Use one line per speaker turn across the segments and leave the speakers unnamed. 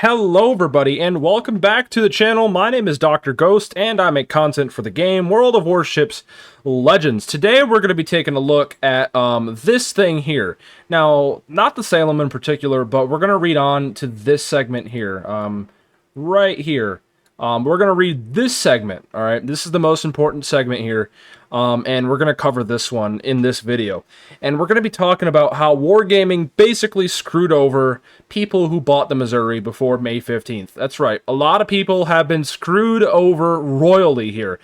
Hello everybody and welcome back to the channel. My name is Dr. Ghost and I make content for the game World of Warships Legends. Today we're going to be taking a look at this thing here. Now, not the Salem in particular, but we're going to read on to this segment here. Right here. We're going to read this segment, alright? This is the most important segment here. And we're going to cover this one in this video. And we're going to be talking about how Wargaming basically screwed over people who bought the Missouri before May 15th. That's right. A lot of people have been screwed over royally here.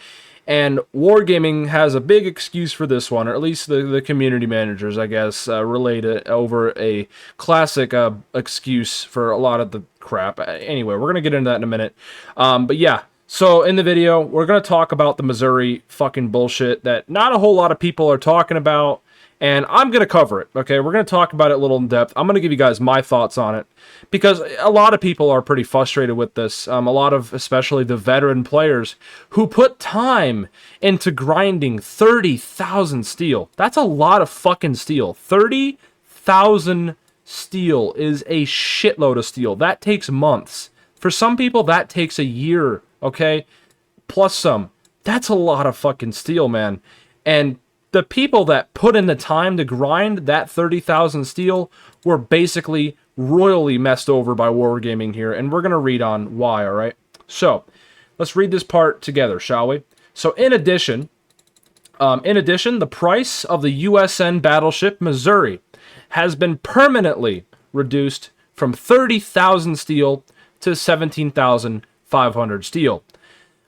And Wargaming has a big excuse for this one, or at least the community managers, I guess, relate it over a classic excuse for a lot of the crap. Anyway, we're going to get into that in a minute. But yeah. So, in the video, we're going to talk about the Missouri fucking bullshit that not a whole lot of people are talking about, and I'm going to cover it, okay? We're going to talk about it a little in depth. I'm going to give you guys my thoughts on it, because a lot of people are pretty frustrated with this. A lot of, especially the veteran players, who put time into grinding 30,000 steel. That's a lot of fucking steel. 30,000 steel is a shitload of steel. That takes months. For some people, that takes a year. Okay, plus some. That's a lot of fucking steel, man. And the people that put in the time to grind that 30,000 steel were basically royally messed over by Wargaming here, and we're going to read on why, alright? So, let's read this part together, shall we? So, in addition, the price of the USN battleship Missouri has been permanently reduced from 30,000 steel to 17,500 steel.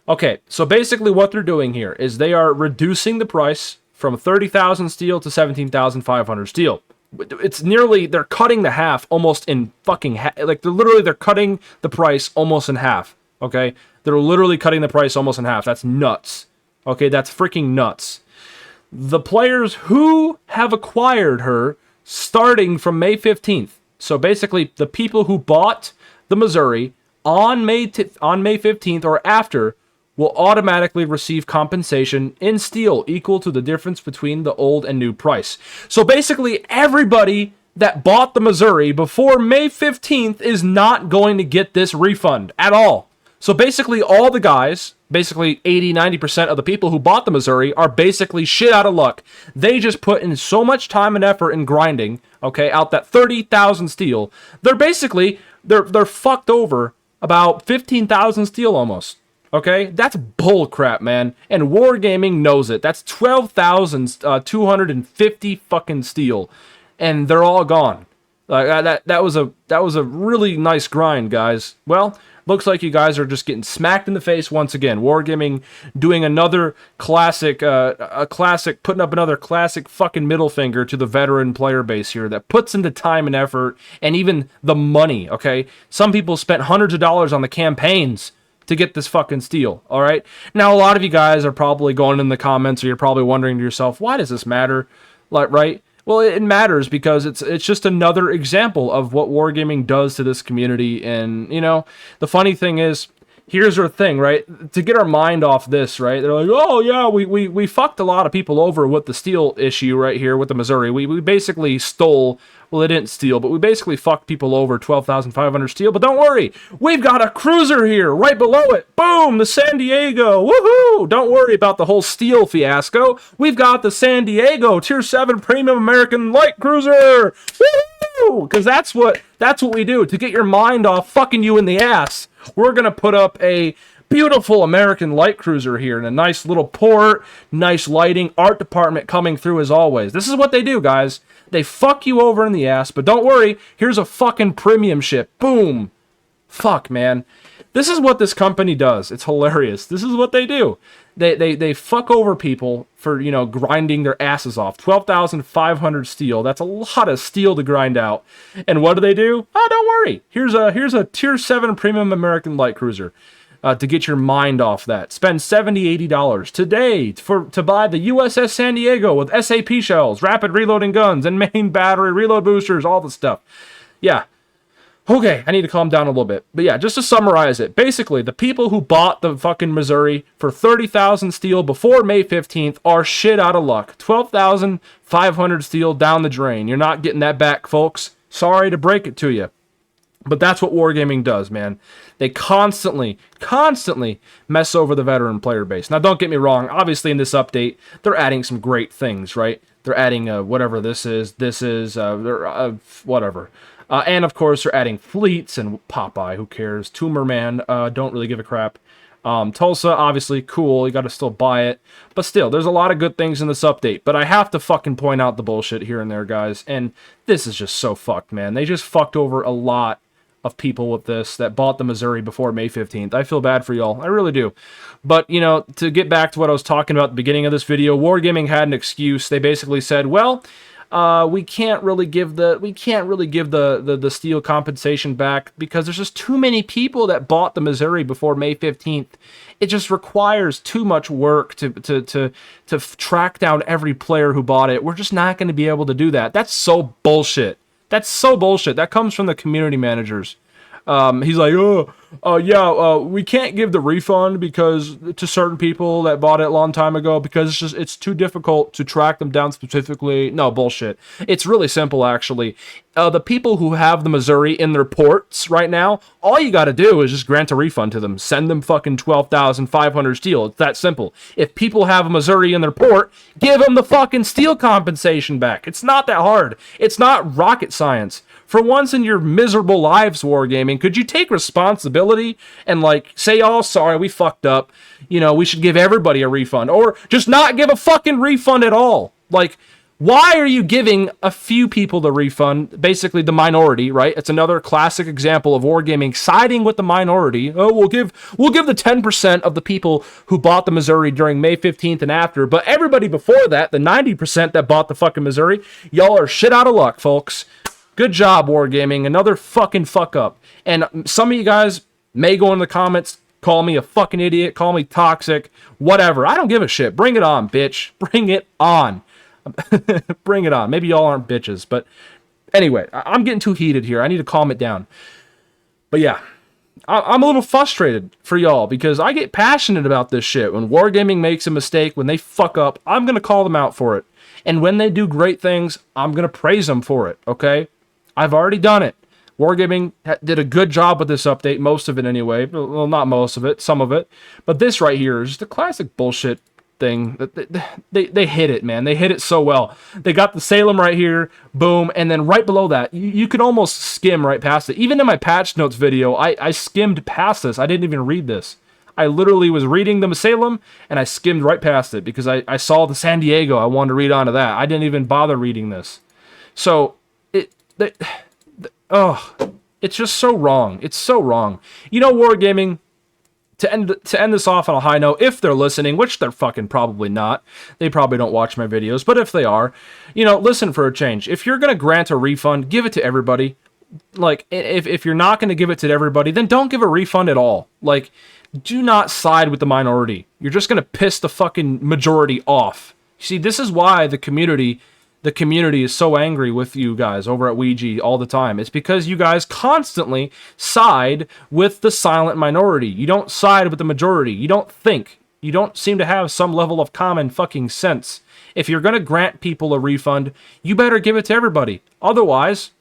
Okay, so basically what they're doing here is they are reducing the price from 30,000 steel to 17,500 steel. It's nearly, they're cutting the half almost in fucking half. Like, they're cutting the price almost in half, okay? They're literally cutting the price almost in half. That's nuts. Okay, that's freaking nuts. The players who have acquired her starting from May 15th. So basically, the people who bought the Missouri on May 15th or after will automatically receive compensation in steel equal to the difference between the old and new price. So basically, everybody that bought the Missouri before May 15th is not going to get this refund at all. So basically, all the guys, basically 80-90% of the people who bought the Missouri are basically shit out of luck. They just put in so much time and effort in grinding, okay, out that 30,000 steel. They're basically, they're fucked over about 15,000 steel almost. Okay, that's bull crap, man. And Wargaming knows it. That's 12,250 fucking steel, and they're all gone. That was a really nice grind, guys. Well, looks like you guys are just getting smacked in the face once again. Wargaming doing another classic, putting up another classic fucking middle finger to the veteran player base here that puts into time and effort and even the money, okay? Some people spent hundreds of dollars on the campaigns to get this fucking steel, all right? Now, a lot of you guys are probably going in the comments or you're probably wondering to yourself, why does this matter? Like, right? Well, it matters because it's just another example of what Wargaming does to this community. And, you know, the funny thing is, here's our thing, right? To get our mind off this, right? They're like, oh, yeah, we fucked a lot of people over with the steel issue right here with the Missouri. We basically stole, well, they didn't steal, but we basically fucked people over 12,500 steel. But don't worry, we've got a cruiser here right below it. Boom, the San Diego. Woohoo! Don't worry about the whole steel fiasco. We've got the San Diego Tier 7 Premium American Light Cruiser. Woohoo! Because that's what we do to get your mind off fucking you in the ass. We're going to put up a beautiful American light cruiser here in a nice little port, nice lighting, art department coming through as always. This is what they do, guys. They fuck you over in the ass, but don't worry, here's a fucking premium ship. Boom. Fuck, man. This is what this company does. It's hilarious. This is what they do. They fuck over people for, you know, grinding their asses off. 12,500 steel. That's a lot of steel to grind out. And what do? Oh, don't worry. Here's a Tier 7 Premium American Light Cruiser. To get your mind off that. Spend $70, $80 today to buy the USS San Diego with SAP shells, rapid reloading guns, and main battery reload boosters, all the stuff. Yeah. Okay, I need to calm down a little bit. But yeah, just to summarize it, basically, the people who bought the fucking Missouri for 30,000 steel before May 15th are shit out of luck. 12,500 steel down the drain. You're not getting that back, folks. Sorry to break it to you. But that's what Wargaming does, man. They constantly mess over the veteran player base. Now, don't get me wrong. Obviously, in this update, they're adding some great things, right? They're adding whatever this is, whatever. And, of course, they're adding fleets and Popeye, who cares? Tumorman, don't really give a crap. Tulsa, obviously, cool. You got to still buy it. But still, there's a lot of good things in this update. But I have to fucking point out the bullshit here and there, guys. And this is just so fucked, man. They just fucked over a lot of people with this that bought the Missouri before May 15th. I feel bad for y'all. I really do. But, you know, to get back to what I was talking about at the beginning of this video, Wargaming had an excuse. They basically said, well, we can't really give the steel compensation back because there's just too many people that bought the Missouri before May 15th. It just requires too much work to track down every player who bought it. We're just not going to be able to do that. That's so bullshit. That's so bullshit. That comes from the community managers. He's like, we can't give the refund because to certain people that bought it a long time ago because it's too difficult to track them down specifically. No, bullshit. It's really simple, actually. The people who have the Missouri in their ports right now, all you got to do is just grant a refund to them. Send them fucking 12,500 steel. It's that simple. If people have a Missouri in their port, give them the fucking steel compensation back. It's not that hard. It's not rocket science. For once in your miserable lives, Wargaming, could you take responsibility and, like, say, oh, sorry, we fucked up. You know, we should give everybody a refund. Or just not give a fucking refund at all. Like, why are you giving a few people the refund? Basically, the minority, right? It's another classic example of Wargaming siding with the minority. Oh, we'll give the 10% of the people who bought the Missouri during May 15th and after. But everybody before that, the 90% that bought the fucking Missouri, y'all are shit out of luck, folks. Good job, Wargaming. Another fucking fuck up. And some of you guys may go in the comments, call me a fucking idiot, call me toxic, whatever. I don't give a shit. Bring it on, bitch. Bring it on. Bring it on. Maybe y'all aren't bitches, but anyway, I'm getting too heated here. I need to calm it down. But yeah, I'm a little frustrated for y'all because I get passionate about this shit. When Wargaming makes a mistake, when they fuck up, I'm going to call them out for it. And when they do great things, I'm going to praise them for it, okay? I've already done it. Wargaming did a good job with this update, most of it anyway. Well, not most of it, some of it. But this right here is just a classic bullshit thing. They hit it, man. They hit it so well. They got the Salem right here, boom, and then right below that, you could almost skim right past it. Even in my patch notes video, I skimmed past this. I didn't even read this. I literally was reading the Salem, and I skimmed right past it because I saw the San Diego. I wanted to read onto that. I didn't even bother reading this. So, it's just so wrong. It's so wrong. You know, Wargaming, to end this off on a high note, if they're listening, which they're fucking probably not. They probably don't watch my videos, but if they are, you know, listen for a change. If you're going to grant a refund, give it to everybody. Like, if you're not going to give it to everybody, then don't give a refund at all. Like, do not side with the minority. You're just going to piss the fucking majority off. See, this is why the community is so angry with you guys over at Ouija all the time. It's because you guys constantly side with the silent minority. You don't side with the majority. You don't think. You don't seem to have some level of common fucking sense. If you're going to grant people a refund, you better give it to everybody. Otherwise,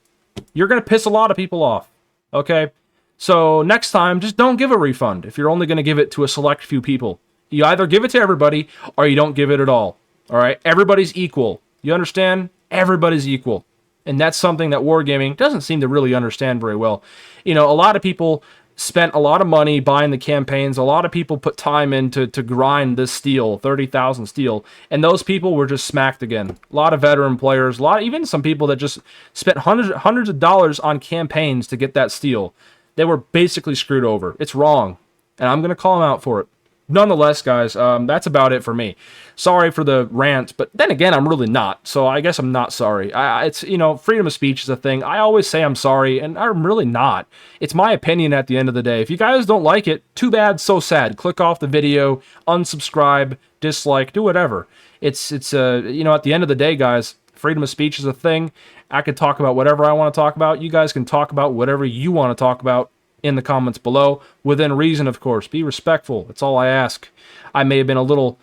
you're going to piss a lot of people off. Okay? So next time, just don't give a refund if you're only going to give it to a select few people. You either give it to everybody or you don't give it at all. All right? Everybody's equal. You understand? Everybody's equal. And that's something that Wargaming doesn't seem to really understand very well. You know, a lot of people spent a lot of money buying the campaigns. A lot of people put time into to grind this steel, 30,000 steel. And those people were just smacked again. A lot of veteran players, even some people that just spent hundreds of dollars on campaigns to get that steel. They were basically screwed over. It's wrong. And I'm going to call them out for it. Nonetheless, guys, that's about it for me. Sorry for the rant, but then again, I'm really not. So I guess I'm not sorry. It's, you know, freedom of speech is a thing. I always say I'm sorry, and I'm really not. It's my opinion at the end of the day. If you guys don't like it, too bad, so sad. Click off the video, unsubscribe, dislike, do whatever. It's you know, at the end of the day, guys, freedom of speech is a thing. I can talk about whatever I want to talk about. You guys can talk about whatever you want to talk about in the comments below, within reason, of course. Be respectful. That's all I ask. I may have been a little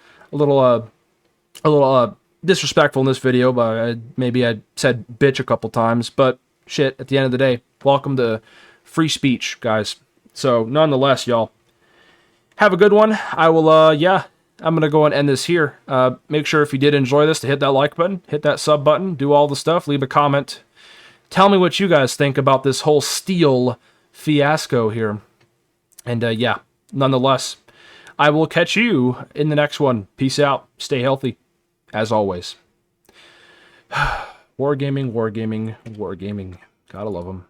disrespectful in this video, but maybe I said bitch a couple times. But shit, at the end of the day, welcome to free speech, guys. So, nonetheless, y'all, have a good one. I will, yeah, I'm going to go and end this here. Make sure if you did enjoy this to hit that like button, hit that sub button, do all the stuff, leave a comment. Tell me what you guys think about this whole steel fiasco here. And, yeah, nonetheless, I will catch you in the next one. Peace out. Stay healthy, as always. Wargaming, wargaming, wargaming. Gotta love them.